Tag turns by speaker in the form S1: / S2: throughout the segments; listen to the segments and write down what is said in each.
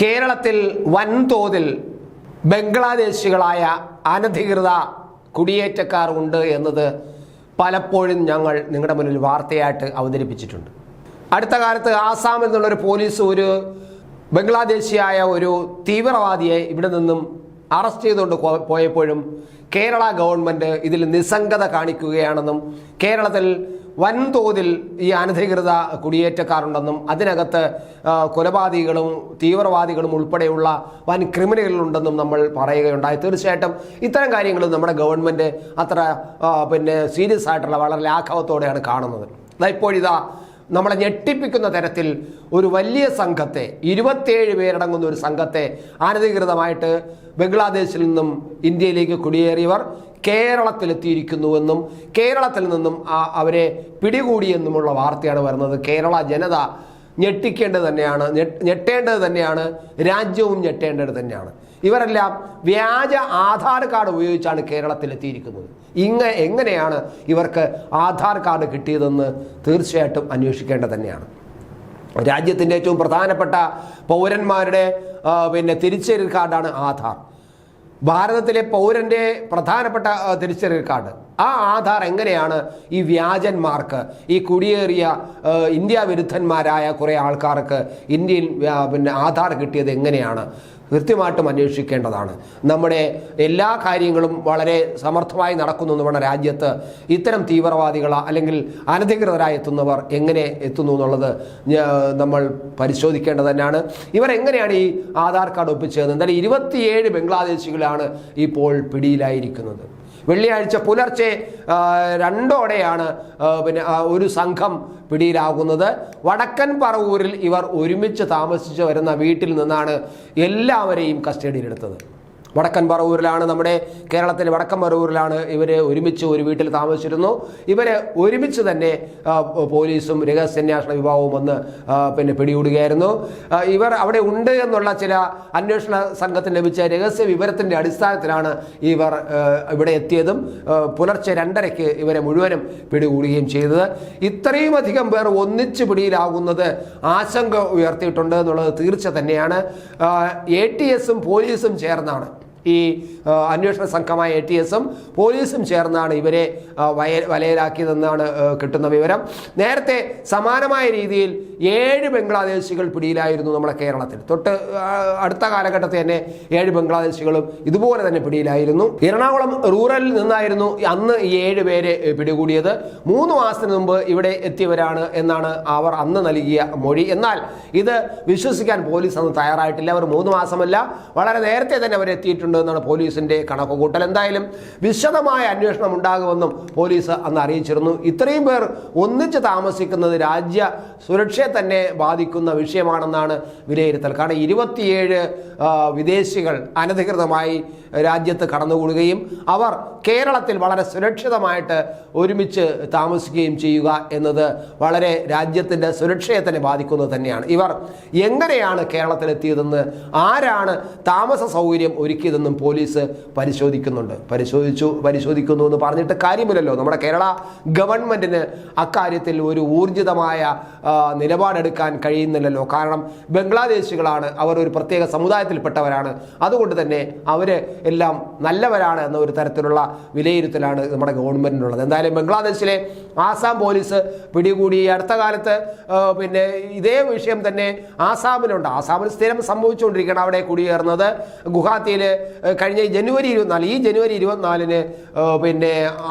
S1: കേരളത്തിൽ വൻതോതിൽ ബംഗ്ലാദേശികളായ അനധികൃത കുടിയേറ്റക്കാർ ഉണ്ട് എന്നത് പലപ്പോഴും ഞങ്ങൾ നിങ്ങളുടെ മുന്നിൽ വാർത്തയായിട്ട് അവതരിപ്പിച്ചിട്ടുണ്ട്. അടുത്ത കാലത്ത് ആസാമിൽ നിന്നുള്ളൊരു പോലീസ് ഒരു ബംഗ്ലാദേശിയായ ഒരു തീവ്രവാദിയെ ഇവിടെ നിന്നും അറസ്റ്റ് ചെയ്തുകൊണ്ട് പോയപ്പോഴും കേരള ഗവൺമെൻറ് ഇതിൽ നിസ്സംഗത കാണിക്കുകയാണെന്നും കേരളത്തിൽ വൻതോതിൽ ഈ അനധികൃത കുടിയേറ്റക്കാരുണ്ടെന്നും അതിനകത്ത് കൊലപാതകികളും തീവ്രവാദികളും ഉൾപ്പെടെയുള്ള വൻ ക്രിമിനലുകളുണ്ടെന്നും നമ്മൾ പറയുകയുണ്ടായി. തീർച്ചയായിട്ടും ഇത്തരം കാര്യങ്ങൾ നമ്മുടെ ഗവൺമെൻറ് അത്ര സീരിയസ് ആയിട്ടുള്ള വളരെ ലാഘവത്തോടെയാണ് കാണുന്നത്. ഇപ്പോഴിതാ നമ്മളെ ഞെട്ടിപ്പിക്കുന്ന തരത്തിൽ ഒരു വലിയ സംഘത്തെ 27 പേരടങ്ങുന്ന ഒരു സംഘത്തെ അനധികൃതമായിട്ട് ബംഗ്ലാദേശിൽ നിന്നും ഇന്ത്യയിലേക്ക് കുടിയേറിയവർ കേരളത്തിലെത്തിയിരിക്കുന്നുവെന്നും കേരളത്തിൽ നിന്നും അവരെ പിടികൂടിയെന്നുമുള്ള വാർത്തയാണ് വരുന്നത്. കേരള ജനത ഞെട്ടിക്കേണ്ടത് തന്നെയാണ്, ഞെട്ടേണ്ടത് തന്നെയാണ്, രാജ്യവും ഞെട്ടേണ്ടത് തന്നെയാണ്. ഇവരെല്ലാം വ്യാജ ആധാർ കാർഡ് ഉപയോഗിച്ചാണ് കേരളത്തിലെത്തിയിരിക്കുന്നത്. എങ്ങനെയാണ് ഇവർക്ക് ആധാർ കാർഡ് കിട്ടിയതെന്ന് തീർച്ചയായിട്ടും അന്വേഷിക്കേണ്ടത് തന്നെയാണ്. രാജ്യത്തിൻ്റെ ഏറ്റവും പ്രധാനപ്പെട്ട പൗരന്മാരുടെ തിരിച്ചറിയൽ കാർഡാണ് ആധാർ. ഭാരതത്തിലെ പൗരൻ്റെ പ്രധാനപ്പെട്ട തിരിച്ചറിയൽ കാർഡ്. ആ ആധാർ എങ്ങനെയാണ് ഈ വ്യാജന്മാർക്ക്, ഈ കുടിയേറിയ ഇന്ത്യ വിരുദ്ധന്മാരായ കുറേ ആൾക്കാർക്ക് ഇന്ത്യയിൽ ആധാർ കിട്ടിയത് എങ്ങനെയാണ്? കൃത്യമായിട്ടും അന്വേഷിക്കേണ്ടതാണ്. നമ്മുടെ എല്ലാ കാര്യങ്ങളും വളരെ സമർത്ഥമായി നടക്കുന്നു നമ്മുടെ രാജ്യത്ത് ഇത്തരം തീവ്രവാദികൾ അല്ലെങ്കിൽ അനധികൃതരായി എത്തുന്നവർ എങ്ങനെ എത്തുന്നു എന്നുള്ളത് നമ്മൾ പരിശോധിക്കേണ്ടത് തന്നെയാണ്. ഇവർ എങ്ങനെയാണ് ഈ ആധാർ കാർഡ് ഒപ്പിച്ചത്? എന്തായാലും 27 ബംഗ്ലാദേശികളാണ് ഇപ്പോൾ പിടിയിലായിരിക്കുന്നത്. വെള്ളിയാഴ്ച പുലർച്ചെ 2:00-ഓടെയാണ് ഒരു സംഘം പിടിയിലാകുന്നത്. വടക്കൻ പറവൂരിൽ ഇവർ ഒരുമിച്ച് താമസിച്ച് വരുന്ന വീട്ടിൽ നിന്നാണ് എല്ലാവരെയും കസ്റ്റഡിയിലെടുത്തത്. വടക്കൻ പറവൂരിലാണ്, നമ്മുടെ കേരളത്തിലെ വടക്കൻ പറവൂരിലാണ് ഇവർ ഒരുമിച്ച് ഒരു വീട്ടിൽ താമസിച്ചിരുന്നു. ഇവരെ ഒരുമിച്ച് തന്നെ പോലീസും രഹസ്യാന്വേഷണ വിഭാഗവും വന്ന് പിടികൂടുകയായിരുന്നു. ഇവർ അവിടെ ഉണ്ട് എന്നുള്ള ചില അന്വേഷണ സംഘത്തിന് ലഭിച്ച രഹസ്യ വിവരത്തിൻ്റെ അടിസ്ഥാനത്തിലാണ് ഇവർ ഇവിടെ എത്തിയതും പുലർച്ചെ 2:30-ക്ക് ഇവരെ മുഴുവനും പിടികൂടുകയും ചെയ്തത്. ഇത്രയും അധികം പേർ ഒന്നിച്ച് പിടിയിലാകുന്നത് ആശങ്ക ഉയർത്തിയിട്ടുണ്ട് എന്നുള്ളത് തീർച്ച തന്നെയാണ്. ATS-ഉം പോലീസും ചേർന്നാണ്, ഈ അന്വേഷണ സംഘമായ ATS-ഉം പോലീസും ചേർന്നാണ് ഇവരെ വലയിലാക്കിയതെന്നാണ് കിട്ടുന്ന വിവരം. നേരത്തെ സമാനമായ രീതിയിൽ 7 ബംഗ്ലാദേശികൾ പിടിയിലായിരുന്നു നമ്മുടെ കേരളത്തിൽ. തൊട്ട് അടുത്ത കാലഘട്ടത്തിൽ തന്നെ 7 ബംഗ്ലാദേശികളും ഇതുപോലെ തന്നെ പിടിയിലായിരുന്നു. എറണാകുളം റൂറലിൽ നിന്നായിരുന്നു അന്ന് ഈ 7 പേരെ പിടികൂടിയത്. 3 മാസത്തിന് മുമ്പ് ഇവിടെ എത്തിയവരാണ് എന്നാണ് അവർ അന്ന് നൽകിയ മൊഴി. എന്നാൽ ഇത് വിശ്വസിക്കാൻ പോലീസ് അന്ന് തയ്യാറായിട്ടില്ല. അവർ 3 മാസമല്ല, വളരെ നേരത്തെ തന്നെ അവരെത്തിയിട്ടുണ്ട് എന്നാണ് പോലീസിന്റെ കണക്കുകൂട്ടൽ. എന്തായാലും വിശദമായ അന്വേഷണം ഉണ്ടാകുമെന്നും പോലീസ് അന്ന് അറിയിച്ചിരുന്നു. ഇത്രയും പേർ ഒന്നിച്ച് താമസിക്കുന്നത് രാജ്യ സുരക്ഷയെ തന്നെ ബാധിക്കുന്ന വിഷയമാണെന്നാണ് വിലയിരുത്തൽ. കാരണം 27 വിദേശികൾ അനധികൃതമായി രാജ്യത്ത് കടന്നുകൂടുകയും അവർ കേരളത്തിൽ വളരെ സുരക്ഷിതമായിട്ട് ഒരുമിച്ച് താമസിക്കുകയും ചെയ്യുക എന്നത് വളരെ രാജ്യത്തിൻ്റെ സുരക്ഷയെ തന്നെ ബാധിക്കുന്നത് തന്നെയാണ്. ഇവർ എങ്ങനെയാണ് കേരളത്തിലെത്തിയതെന്ന്, ആരാണ് താമസ സൗകര്യം ഒരുക്കിയതെന്നും പോലീസ് പരിശോധിക്കുന്നു എന്ന് പറഞ്ഞിട്ട് കാര്യമില്ലല്ലോ. നമ്മുടെ കേരള ഗവൺമെൻറ്റിന് അക്കാര്യത്തിൽ ഒരു ഊർജിതമായ നിലപാടെടുക്കാൻ കഴിയുന്നില്ലല്ലോ. കാരണം ബംഗ്ലാദേശികളാണ്, അവർ ഒരു പ്രത്യേക സമുദായത്തിൽപ്പെട്ടവരാണ്. അതുകൊണ്ട് തന്നെ അവർ എല്ലാം നല്ലവരാണ് എന്ന ഒരു തരത്തിലുള്ള വിലയിരുത്തലാണ് നമ്മുടെ ഗവൺമെൻറ്റിനുള്ളത്. എന്തായാലും ബംഗ്ലാദേശിലെ ആസാം പോലീസ് പിടികൂടി. അടുത്ത കാലത്ത് ഇതേ വിഷയം തന്നെ ആസാമിലുണ്ട്. ആസാമിൽ സ്ഥിരം സംഭവിച്ചുകൊണ്ടിരിക്കുകയാണ് അവിടെ കുടിയേറുന്നത്. ഗുവാഹത്തിയിൽ കഴിഞ്ഞ ജനുവരി 24-ന്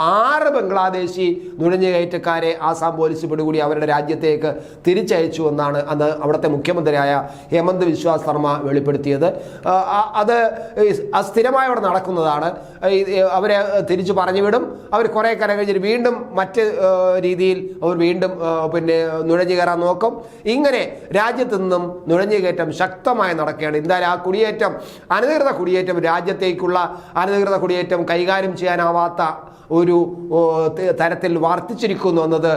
S1: 6 ബംഗ്ലാദേശി നുഴഞ്ഞുകയറ്റക്കാരെ ആസാം പോലീസ് പിടികൂടി അവരുടെ രാജ്യത്തേക്ക് തിരിച്ചയച്ചു എന്നാണ് അന്ന് അവിടുത്തെ മുഖ്യമന്ത്രിയായ ഹേമന്ത് ബിശ്വ ശർമ്മ വെളിപ്പെടുത്തിയത്. അത് സ്ഥിരമായി അവിടെ നടക്കുന്നതാണ്. അവരെ തിരിച്ചു പറഞ്ഞു വിടും. അവർ കുറേ കാലം കഴിഞ്ഞിട്ട് വീണ്ടും മറ്റ് രീതിയിൽ അവർ വീണ്ടും നുഴഞ്ഞു കയറാൻ നോക്കും. ഇങ്ങനെ രാജ്യത്തു നിന്നും നുഴഞ്ഞുകയറ്റം ശക്തമായി നടക്കുകയാണ്. എന്തായാലും ആ കുടിയേറ്റം, അനധികൃത കുടിയേറ്റം രാജ്യത്തേക്കുള്ള അനധികൃത കുടിയേറ്റം കൈകാര്യം ചെയ്യാനാവാത്ത ഒരു തരത്തിൽ വർദ്ധിച്ചിരിക്കുന്നു എന്നത്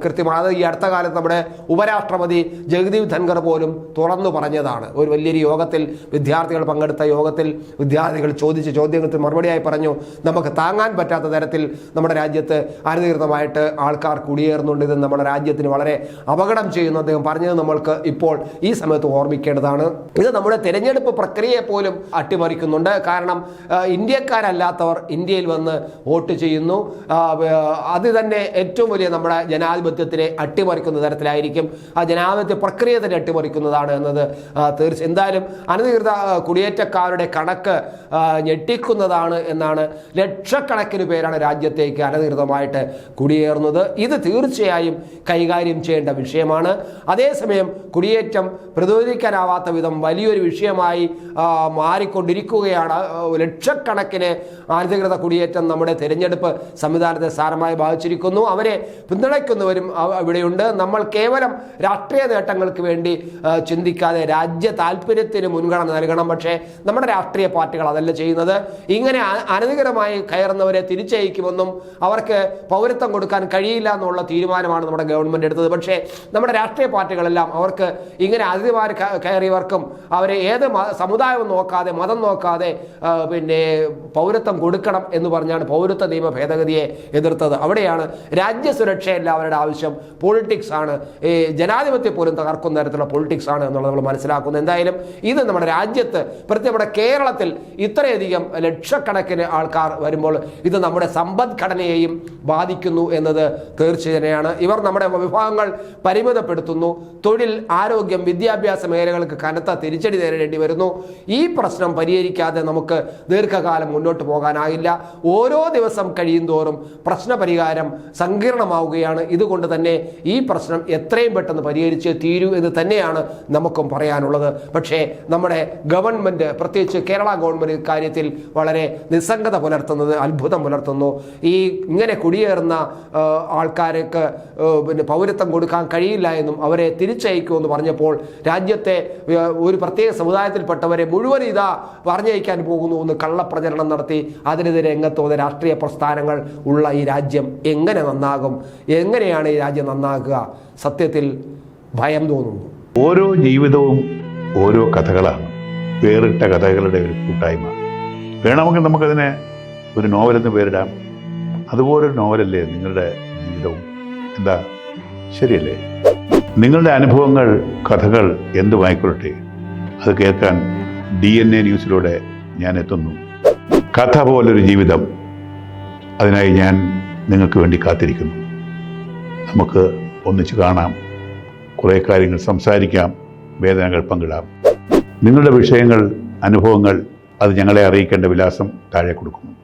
S1: കൃത്യമാണ്. ഈ അടുത്ത കാലത്ത് നമ്മുടെ ഉപരാഷ്ട്രപതി ജഗദീപ് ധൻഖർ പോലും തുറന്നു പറഞ്ഞതാണ്. ഒരു വലിയൊരു യോഗത്തിൽ വിദ്യാർത്ഥികൾ പങ്കെടുത്ത യോഗത്തിൽ വിദ്യാർത്ഥികൾ ചോദിച്ച ചോദ്യങ്ങൾക്ക് മറുപടിയായി പറഞ്ഞു, നമുക്ക് താങ്ങാൻ പറ്റാത്ത തരത്തിൽ നമ്മുടെ രാജ്യത്ത് അനധികൃതമായിട്ട് ആൾക്കാർ കുടിയേറുന്നുണ്ട്, ഇത് നമ്മുടെ രാജ്യത്തിന് വളരെ അപകടം ചെയ്യുന്നു അദ്ദേഹം പറഞ്ഞത് നമ്മൾക്ക് ഇപ്പോൾ ഈ സമയത്ത് ഓർമ്മിക്കേണ്ടതാണ്. ഇത് നമ്മുടെ തിരഞ്ഞെടുപ്പ് പ്രക്രിയയെ പോലും അട്ടിമറിക്കുന്നുണ്ട്. കാരണം ഇന്ത്യക്കാരല്ലാത്തവർ ഇന്ത്യയിൽ വന്ന് വോട്ട് ചെയ്യുന്നു. അത് തന്നെ ഏറ്റവും വലിയ നമ്മുടെ ജനാധിപത്യത്തിനെ അട്ടിമറിക്കുന്ന തരത്തിലായിരിക്കും. ആ ജനാധിപത്യ പ്രക്രിയ തന്നെ അട്ടിമറിക്കുന്നതാണ് എന്നത് തീർച്ചയായും. എന്തായാലും അനധികൃത കുടിയേറ്റക്കാരുടെ കണക്ക് ഞെട്ടിക്കുന്നതാണ് എന്നാണ്. ലക്ഷക്കണക്കിന് പേരാണ് രാജ്യത്തേക്ക് അനധികൃതമായിട്ട് കുടിയേറുന്നത്. ഇത് തീർച്ചയായും കൈകാര്യം ചെയ്യേണ്ട വിഷയമാണ്. അതേസമയം കുടിയേറ്റം പ്രതിരോധിക്കാനാവാത്ത വിധം വലിയൊരു വിഷയമായി മാറിക്കൊണ്ടിരിക്കുകയാണ്. ലക്ഷക്കണക്കിന് അനധികൃത കുടിയേറ്റം നമ്മുടെ തിരഞ്ഞെടുപ്പ് സംവിധാനത്തെ സാരമായി ബാധിച്ചിരിക്കുന്നു. അവരെ പിന്തുണയ്ക്കുന്നവരും ഇവിടെയുണ്ട്. നമ്മൾ കേവലം രാഷ്ട്രീയ നേട്ടങ്ങൾക്ക് വേണ്ടി ചിന്തിക്കാതെ രാജ്യ താല്പര്യത്തിന് മുൻഗണന നൽകണം. പക്ഷേ നമ്മുടെ രാഷ്ട്രീയ പാർട്ടികൾ അതല്ല ചെയ്യുന്നത്. ഇങ്ങനെ അനധികൃതമായി കയറുന്നവരെ തിരിച്ചയക്കുമെന്നും അവർക്ക് പൗരത്വം കൊടുക്കാൻ കഴിയില്ല എന്നുള്ള തീരുമാനമാണ് നമ്മുടെ ഗവൺമെന്റ് എടുത്തത്. പക്ഷേ നമ്മുടെ രാഷ്ട്രീയ പാർട്ടികളെല്ലാം അവർക്ക് ഇങ്ങനെ അതിഥിമാർ കയറിയവർക്കും അവരെ ഏത് സമുദായം നോക്കാതെ മതം നോക്കാതെ പൗരത്വം കൊടുക്കണം എന്ന് പറഞ്ഞാണ് പൗരത്വ നിയമ ഭേദഗതിയെ എതിർത്തത്. അവിടെയാണ് രാജ്യസുരക്ഷയല്ല അവരുടെ ആവശ്യം, പൊളിറ്റിക്സ് ആണ്. ജനാധിപത്യം പോലും തകർക്കുന്ന തരത്തിലുള്ള പൊളിറ്റിക്സ് ആണ് എന്നുള്ളത് നമ്മൾ മനസ്സിലാക്കുന്നത്. എന്തായാലും ഇത് നമ്മുടെ രാജ്യത്ത്, പ്രത്യേകം നമ്മുടെ കേരളത്തിൽ ഇത്രയധികം ലക്ഷക്കണക്കിന് ആൾക്കാർ വരുമ്പോൾ ഇത് നമ്മുടെ സമ്പദ്ഘടനയെയും ബാധിക്കുന്നു എന്നത് തീർച്ചയാണ്. ഇവർ നമ്മുടെ വിഭാഗങ്ങൾ പരിമിതപ്പെടുത്തുന്നു. തൊഴിൽ, ആരോഗ്യം, വിദ്യാഭ്യാസ മേഖലകൾക്ക് കനത്ത തിരിച്ചടി നേരിടേണ്ടി വരുന്നു. ഈ പ്രശ്നം പരിഹരിക്കാതെ നമുക്ക് ദീർഘകാലം മുന്നോട്ട് പോകാനാകില്ല. ഓരോ ദിവസം കഴിയും തോറും പ്രശ്നപരിഹാരം സങ്കീർണമാവുകയാണ്. ഇതുകൊണ്ട് തന്നെ ഈ പ്രശ്നം എത്രയും പെട്ടെന്ന് പരിഹരിച്ച് തീരൂ എന്ന് തന്നെയാണ് നമുക്കും പറയാനുള്ളത്. പക്ഷേ നമ്മുടെ ഗവൺമെന്റ്, പ്രത്യേകിച്ച് കേരള ഗവൺമെന്റ് ഇക്കാര്യത്തിൽ വളരെ നിസ്സംഗത പുലർത്തുന്നത് അത്ഭുതം പുലർത്തുന്നു. ഈ ഇങ്ങനെ കുടിയേറുന്ന ആൾക്കാർക്ക് പൗരത്വം കൊടുക്കാൻ കഴിയില്ല എന്നും അവരെ തിരിച്ചയക്കുമെന്ന് പറഞ്ഞപ്പോൾ രാജ്യത്തെ ഒരു പ്രത്യേക സമുദായത്തിൽപ്പെട്ടവരെ മുഴുവൻ ഇതാ പറഞ്ഞയക്കാൻ പോകുന്നു എന്ന് കള്ളപ്രചരണം നടത്തി അതിനെതിരെ രംഗത്തോടെ രാഷ്ട്രീയ പ്രസ്ഥാനങ്ങൾ ഉള്ള ഈ രാജ്യം എങ്ങനെ നന്നാകും? എങ്ങനെയാണ് ഈ രാജ്യം നന്നാകുക? സത്യത്തിൽ ഭയം തോന്നുന്നു.
S2: ഓരോ ജീവിതവും ഓരോ കഥകളാണ്, വേറിട്ട കഥകളുടെ ഒരു കൂട്ടായ്മ. വേണമെങ്കിൽ നമുക്കതിനെ ഒരു നോവലെന്ന് പേരിടാം. അതുപോലൊരു നോവലല്ലേ നിങ്ങളുടെ ജീവിതവും? എന്താ, ശരിയല്ലേ? നിങ്ങളുടെ അനുഭവങ്ങൾ, കഥകൾ എന്തുമായിക്കൊള്ളട്ടെ, അത് കേൾക്കാൻ DNA ന്യൂസിലൂടെ ഞാൻ എത്തുന്നു. കഥ പോലൊരു ജീവിതം, അതിനായി ഞാൻ നിങ്ങൾക്ക് വേണ്ടി കാത്തിരിക്കുന്നു. നമുക്ക് ഒന്നിച്ച് കാണാം, കുറേ കാര്യങ്ങൾ സംസാരിക്കാം, വേദനകൾ പങ്കിടാം. നിങ്ങളുടെ വിഷയങ്ങൾ, അനുഭവങ്ങൾ അത് ഞങ്ങളെ അറിയിക്കേണ്ട വിലാസം താഴെ കൊടുക്കുന്നു.